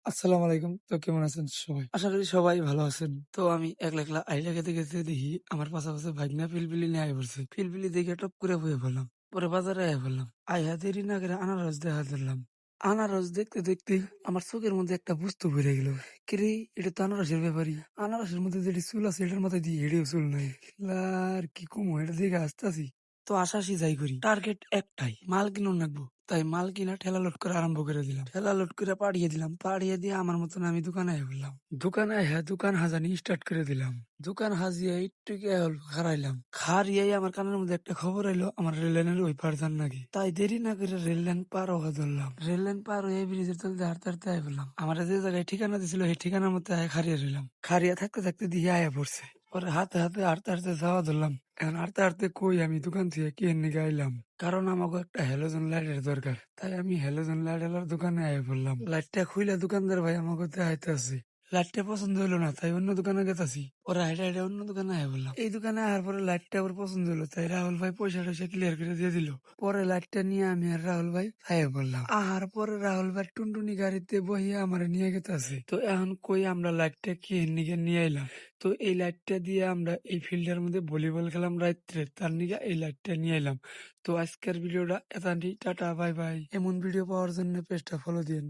আসসালামু আলাইকুম। তো কেমন আছেন সবাই? আশা করি সবাই ভালো আছেন। তো আমি একলা, একলা আইলা খেতে, খেতে দেখি আমার পাশে ভাইগনা পিলপিলি নিয়ে আয়া পড়ছে। পিলপিলি দেখে টপ করে বইয়া পড়লাম। পরে বাজারে আয়া পড়লাম। আইয়া দেরি না করে আনারস দেখা ধরলাম। আনারস দেখতে, দেখতে আমার চোখের মধ্যে একটা বস্তু ভরে গেল। কিরে এটা তো আনারসের ব্যাপারই। আনারসের মধ্যে যেটি চুল আছে এটার মাথায় দিয়ে এটাও চুল নাই। আর কি কমু এটা দেখে হাসতাছি। তো আশাসি যাই করি। টার্গেট একটাই, মাল কিনুন লাগবো। তাই মাল কিনা ঠেলা লোড করা আরম্ভ করে দিলাম। ঠেলা লোড করে পাঠিয়ে দিলাম। পাঠিয়ে দিয়ে আমার মতন আমি দোকানে আয়া বললাম। দোকানে আয়া দোকান হাজানি স্টার্ট করে দিলাম। দোকান হাজিয়ে একটু খারাইলাম। খারিয়াই আমার কানের মধ্যে একটা খবর এলো আমার রেল লাইনের ওই পার যান নাকি। তাই দেরি না করে রেল লাইন পার হওয়া ধরলাম। রেল লাইন পার হয়ে ব্রিজের তলতে হাঁটতে হাঁটতে আয়া বললাম। আমার যে জায়গায় ঠিকানা দিছিল সেই ঠিকানার মধ্যে আয়া খারিয়ে রইলাম। খারিয়া থাকতে থাকতে দিয়ে আয়া পড়ছে। পরে হাতে হাতে হাঁটতে হাঁটতে যাওয়া ধরলাম। এখন হাঁটতে হাঁটতে কই আমি দোকান থেকে কি এনে গাইলাম। কারণ আমাকে একটা হ্যালোজেন লাইটের দরকার। তাই আমি হ্যালোজেন লাইট এলার দোকানে আয়া পড়লাম। লাইটটা খুইলা দোকানদার ভাই আমাকে দেখাইতেছে। লাইটটা পছন্দ হলো না তাই অন্য দোকানে গেতাছি। পরে হাইটা হাইটা অন্য দোকানে আয়া বললাম। এই দোকানে আসার পরে লাইটটা আবার পছন্দ হলো তাই রাহুল ভাই পয়সা টয়সা ক্লিয়ার করে দিয়ে দিল। পরে লাইটটা নিয়ে আমি আর রাহুল ভাই আয়া বললাম। আহার পরে রাহুল ভাই টুনটুনি গাড়িতে বহিয়া আমার নিয়ে গেতাছে। তো এখন কই আমরা লাইটটা কি নিয়ে নিয়ে এলাম। তো এই লাইটটা দিয়ে আমরা এই ফিল্ডের মধ্যে ভলিবল খেলাম রাত্রে তার নিয়ে এই লাইটটা নিয়ে এলাম। তো আজকের ভিডিওটা এতানি টাটা বাই বাই। এমন ভিডিও পাওয়ার জন্য পেজটা ফলো দিন।